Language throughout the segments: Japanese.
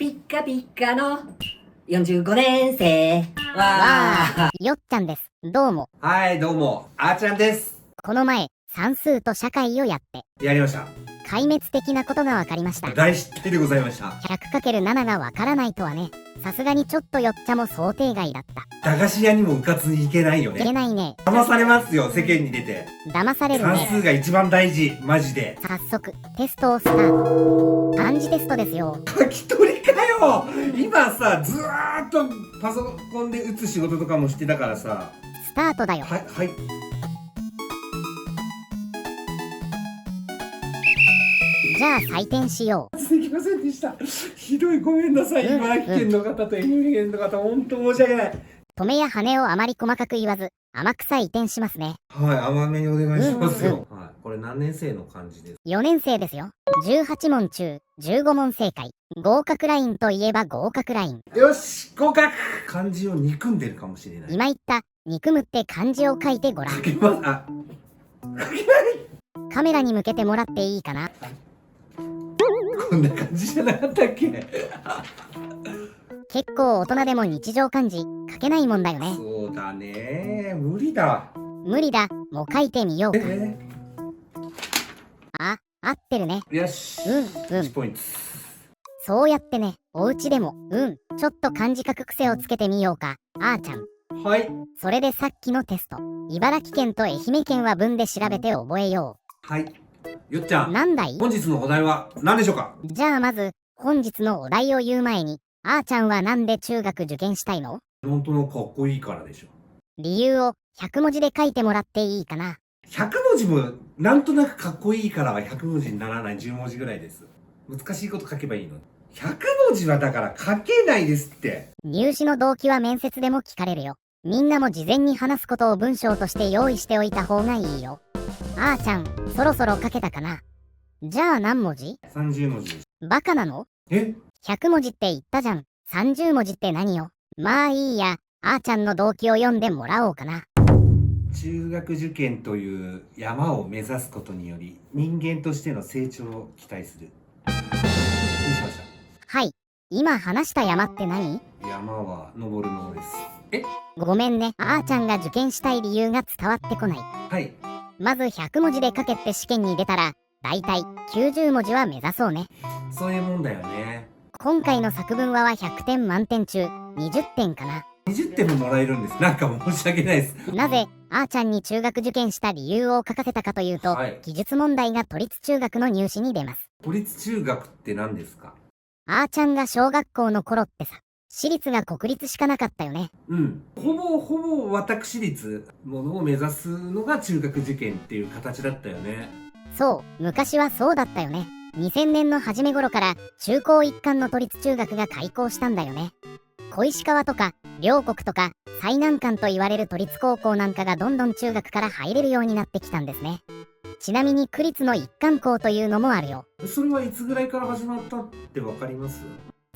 ピッカピカの45年生。わよっちゃんです。どうも。はい、どうも、あーちゃんです。この前、算数と社会をやって、やりました。壊滅的なことが分かりました。大失態でございました。100×7 が分からないとはね。さすがにちょっとよっちゃも想定外だった。駄菓子屋にもうかつに行けないよいけね。ないね。騙されますよ、世間に出て。騙される算ね。数が一番大事、マジで。早速、テストをスタート。漢字テストですよ。書き取りかよ。今さ、ずーっとパソコンで打つ仕事とかもしてたからさ。スタートだよ。はい、はい。じゃあ採点しよう。すいませんでした。ひどい、ごめんなさい。茨城県の方と愛媛県の方、本当申し訳ない。止めや羽をあまり細かく言わず、甘くさ移転しますね。はい、甘めにお願いしますよ。はい、これ何年生の漢字ですか4年生ですよ。18問中15問正解。合格ラインといえば合格ライン。よし、合格。漢字を憎んでるかもしれない。今言った憎むって漢字を書いてごらん。書けます。あ、書けない。カメラに向けてもらっていいかな。こんな感じじゃなかったっけ。結構大人でも日常漢字書けないもんだよね。そうだね、無理だ。無理だ。もう書いてみようか。合ってるね。よし。1ポイント。そうやってね、お家でもちょっと漢字書く癖をつけてみようか。あーちゃん。はい。それでさっきのテスト、茨城県と愛媛県は文で調べて覚えよはい。よっちゃう。ん、なんだい？本日のお題は何でしょうか。じゃあまず本日のお題を言う前に、あーちゃんはなんで中学受験したいの？本当のかっこいいからでしょ。理由を100文字で書いてもらっていいかな。100文字もなんとなくかっこいいからは100文字にならない。10文字ぐらいです。難しいこと書けばいいの。100文字はだから書けないですって。入試の動機は面接でも聞かれるよ。みんなも事前に話すことを文章として用意しておいた方がいいよ。あーちゃん、そろそろ書けたかな。じゃあ何文字？30文字。バカなの？え？ 100文字って言ったじゃん。30文字って何よ。まあいいや、あーちゃんの動機を読んでもらおうかな。中学受験という山を目指すことにより人間としての成長を期待する。どうしましはい、今話した山って何？た？山は登るものです。え？ごめんね、あーちゃんが受験したい理由が伝わってこない。はい。まず100文字で書けって試験に出たら、だいたい90文字は目指そうね。そういうもんだよね。今回の作文話は100点満点中20点かな。20点ももらえるんです。なんか申し訳ないです。なぜあーちゃんに中学受験した理由を書かせたかというと、はい、記述問題が都立中学の入試に出ます。都立中学って何ですか？あーちゃんが小学校の頃ってさ、私立が国立しかなかったよね。うん。ほぼ私立ものを目指すのが中学受験っていう形だったよね。そう、昔はそうだったよね。2000年の初め頃から中高一貫の都立中学が開校したんだよね。小石川とか両国とか最難関と言われる都立高校なんかがどんどん中学から入れるようになってきたんですね。ちなみに区立の一貫校というのもあるよ。それはいつぐらいから始まったってわかります？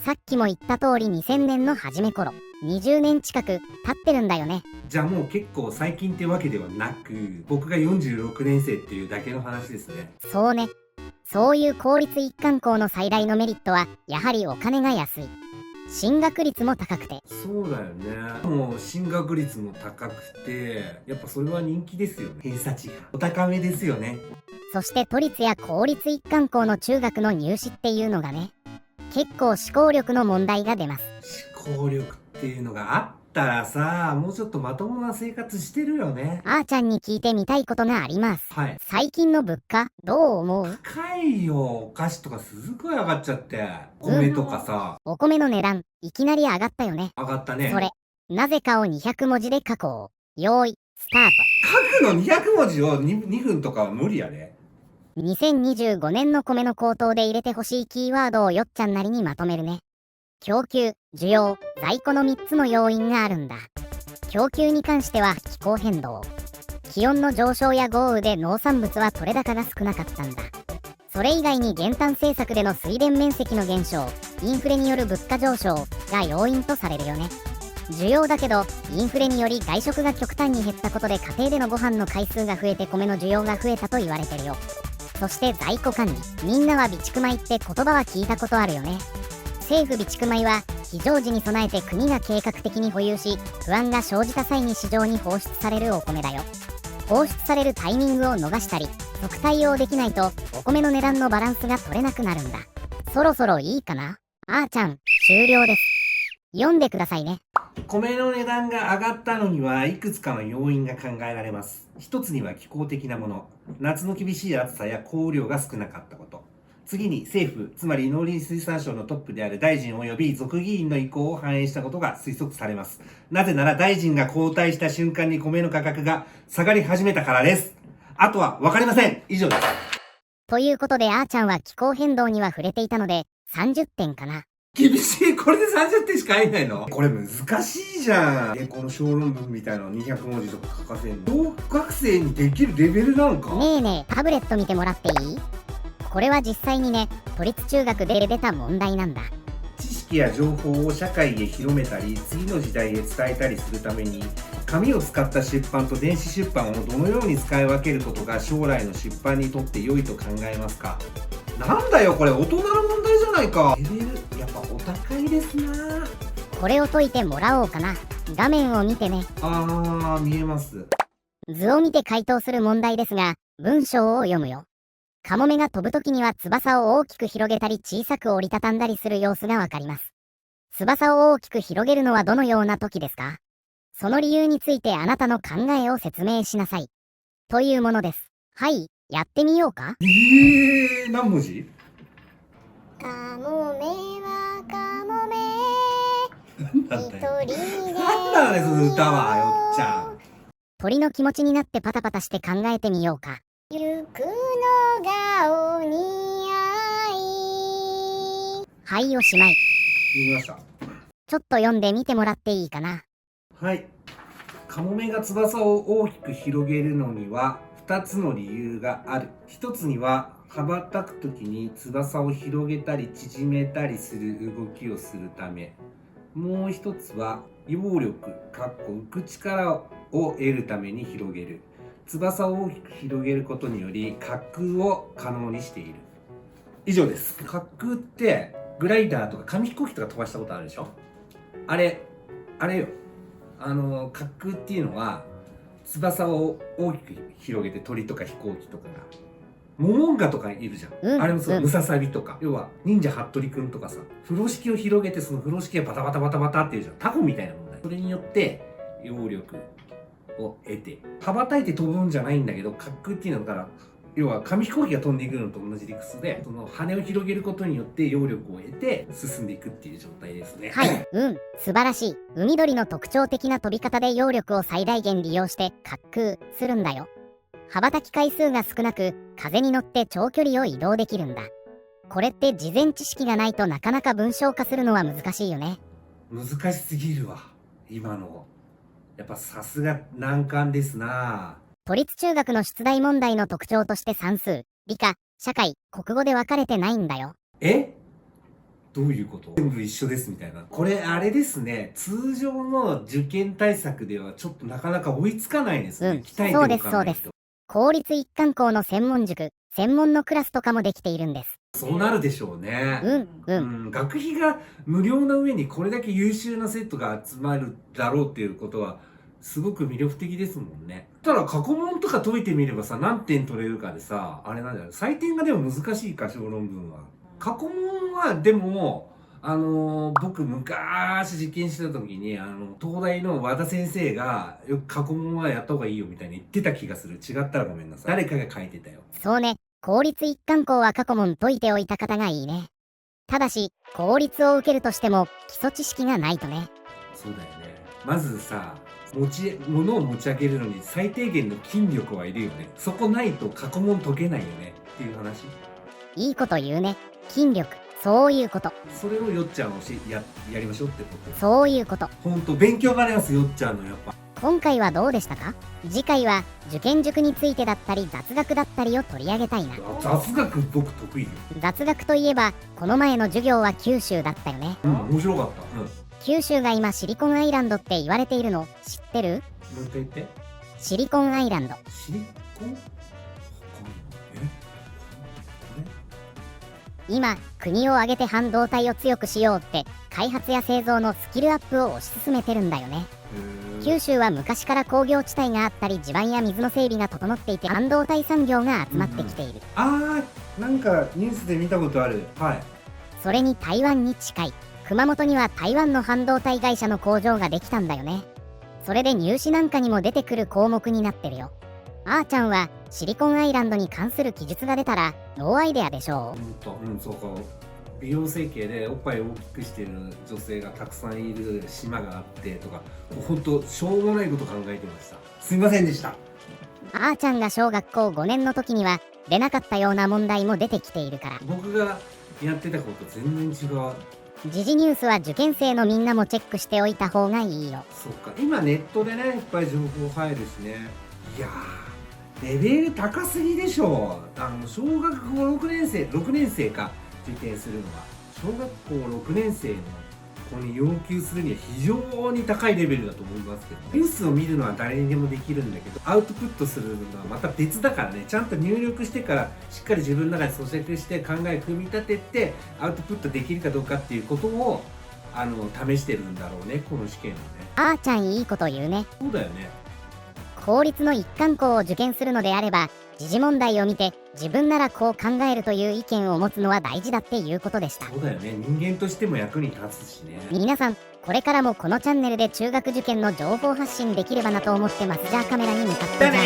さっきも言った通り2000年の初め頃、20年近く経ってるんだよね。じゃあもう結構最近ってわけではなく、僕が46年生っていうだけの話ですね。そうね。そういう公立一貫校の最大のメリットはやはりお金が安い。進学率も高くて。そうだよね。もう進学率も高くて、やっぱそれは人気ですよね。偏差値がお高めですよね。そして都立や公立一貫校の中学の入試っていうのがね、結構思考力の問題が出ます。思考力っていうのがあったらさ、もうちょっとまともな生活してるよね。あーちゃんに聞いてみたいことがあります。はい。最近の物価どう思う？高いよ。お菓子とかすごい上がっちゃって。米とかさ。お米の値段いきなり上がったよね。上がったね。それなぜかを200文字で書こう。用意スタート。書くの200文字を 2分とかは無理やね。2025年の米の高騰で入れてほしいキーワードをよっちゃんなりにまとめるね。供給、需要、在庫の3つの要因があるんだ。供給に関しては気候変動。気温の上昇や豪雨で農産物は取れ高が少なかったんだ。それ以外に減反政策での水田面積の減少、インフレによる物価上昇が要因とされるよね。需要だけど、インフレにより外食が極端に減ったことで家庭でのご飯の回数が増えて米の需要が増えたと言われてるよ。そして在庫管理。みんなは備蓄米って言葉は聞いたことあるよね。政府備蓄米は非常時に備えて国が計画的に保有し、不安が生じた際に市場に放出されるお米だよ。放出されるタイミングを逃したり即対応できないとお米の値段のバランスが取れなくなるんだ。そろそろいいかな。あーちゃん、終了です。読んでくださいね。米の値段が上がったのにはいくつかの要因が考えられます。一つには気候的なもの。夏の厳しい暑さや降雨量が少なかったこと。次に政府、つまり農林水産省のトップである大臣及び属議員の意向を反映したことが推測されます。なぜなら大臣が交代した瞬間に米の価格が下がり始めたからです。あとは分かりません。以上です。ということであーちゃんは気候変動には触れていたので30点かな。厳しい。これで30点しか入んないの？これ難しいじゃん。この小論文みたいなの200文字とか書かせんの。小学生にできるレベルなのか？ねえねえ、タブレット見てもらっていい？これは実際にね、都立中学で出た問題なんだ。知識や情報を社会へ広めたり、次の時代へ伝えたりするために、紙を使った出版と電子出版をどのように使い分けることが将来の出版にとって良いと考えますか？なんだよこれ、大人の問題じゃないか。レベルやっぱお高いですな。これを解いてもらおうかな。画面を見てね。見えます。図を見て回答する問題ですが、文章を読むよ。カモメが飛ぶときには翼を大きく広げたり小さく折りたたんだりする様子がわかります。翼を大きく広げるのはどのような時ですか？その理由についてあなたの考えを説明しなさい。というものです。はい、やってみようか。何文字？カモメはカモメ。なんだよ。なんだねその歌は、よっちゃん。鳥の気持ちになってパタパタして考えてみようか。行くのがお似合い。はい、おしまい。見ました。ちょっと読んでみてもらっていいかな。はい。カモメが翼を大きく広げるのには2つの理由がある。1つには羽ばたくときに翼を広げたり縮めたりする動きをするため。もう1つは揚力浮く力を得るために広げる。翼を大きく広げることにより滑空を可能にしている。以上です。滑空ってグライダーとか紙飛行機とか飛ばしたことあるでしょ？あれよ。滑空っていうのは翼を大きく広げて鳥とか飛行機とかがモモンガとかいるじゃん、あれもそう、ムササビとか、要は忍者ハットリくんとかさ、風呂敷を広げてその風呂敷がバタバタバタバタっていうじゃん、タコみたいなもんだよ。それによって揚力を得て羽ばたいて飛ぶんじゃないんだけど、滑空っていうのだから要は紙飛行機が飛んでいくのと同じ理屈で、その羽を広げることによって揚力を得て進んでいくっていう状態ですね。はい、素晴らしい。海鳥の特徴的な飛び方で揚力を最大限利用して滑空するんだよ。羽ばたき回数が少なく、風に乗って長距離を移動できるんだ。これって事前知識がないとなかなか文章化するのは難しいよね。難しすぎるわ、今の。やっぱさすが難関ですな。都立中学の出題問題の特徴として算数、理科、社会、国語で分かれてないんだよ。どういうこと？全部一緒ですみたいな。これあれですね、通常の受験対策ではちょっとなかなか追いつかないですね。そうですそうです。公立一貫校の専門塾、専門のクラスとかもできているんです。そうなるでしょうね。学費が無料の上にこれだけ優秀な生徒が集まるだろうっていうことはすごく魅力的ですもんね。ただ過去問とか解いてみればさ、何点取れるかでさ、あれなんだよ。採点がでも難しいか、小論文は。過去問はでも、僕昔受験してた時に、東大の和田先生がよく過去問はやった方がいいよみたいに言ってた気がする。違ったらごめんなさい。誰かが書いてたよ。そうね。公立一貫校は過去問解いておいた方がいいね。ただし、公立を受けるとしても基礎知識がないとね。そうだよね。まずさ、物を持ち上げるのに最低限の筋力はいるよね。そこないと過去問解けないよねっていう話。いいこと言うね。筋力。そういうこと。それをよっちゃんやりましょうってこと。そういうこと。ほんと勉強になります、よっちゃんのやっぱ。今回はどうでしたか？次回は受験塾についてだったり雑学だったりを取り上げたいな。雑学僕得意よ。雑学といえばこの前の授業は九州だったよね。面白かった。九州が今シリコンアイランドって言われているの知ってる？もう一回言って。シリコンアイランド。シリコン？今国を挙げて半導体を強くしようって開発や製造のスキルアップを推し進めてるんだよね。九州は昔から工業地帯があったり地盤や水の整備が整っていて半導体産業が集まってきている。なんかニュースで見たことある。はい。それに台湾に近い熊本には台湾の半導体会社の工場ができたんだよね。それで入試なんかにも出てくる項目になってるよ。あーちゃんはシリコンアイランドに関する記述が出たらノーアイデアでしょう。そうか。美容整形でおっぱいを大きくしてる女性がたくさんいる島があってとか、ほんとしょうもないこと考えてました。すいませんでした。あーちゃんが小学校5年の時には出なかったような問題も出てきているから。僕がやってたこと全然違う。時事ニュースは受験生のみんなもチェックしておいた方がいいよ。そうか、今ネットでねいっぱい情報入るしね。いやーレベル高すぎでしょ。小学校6年生か受験するのは小学校6年生の子に要求するには非常に高いレベルだと思いますけど、ニュースを見るのは誰にでもできるんだけど、アウトプットするのはまた別だからね。ちゃんと入力してからしっかり自分の中で咀嚼して考え組み立ててアウトプットできるかどうかっていうことを試してるんだろうね、この試験はね。あーちゃんいいこと言うね。そうだよね。公立の一貫校を受験するのであれば時事問題を見て自分ならこう考えるという意見を持つのは大事だっていうことでした。そうだよね、人間としても役に立つしね。皆さんこれからもこのチャンネルで中学受験の情報発信できればなと思ってます。じゃあカメラに向かってじゃあね。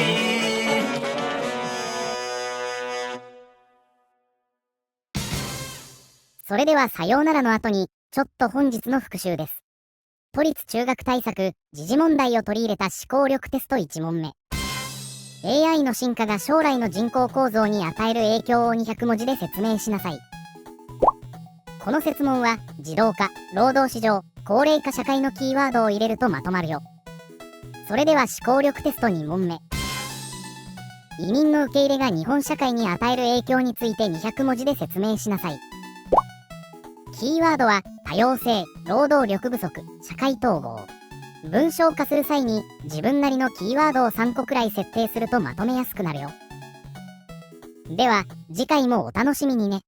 それではさようならの後にちょっと本日の復習です。都立中学対策時事問題を取り入れた思考力テスト1問目。AI の進化が将来の人口構造に与える影響を200文字で説明しなさい。この設問は自動化、労働市場、高齢化社会のキーワードを入れるとまとまるよ。それでは思考力テスト2問目。移民の受け入れが日本社会に与える影響について200文字で説明しなさい。キーワードは多様性、労働力不足、社会統合。文章化する際に自分なりのキーワードを3個くらい設定するとまとめやすくなるよ。では次回もお楽しみにね。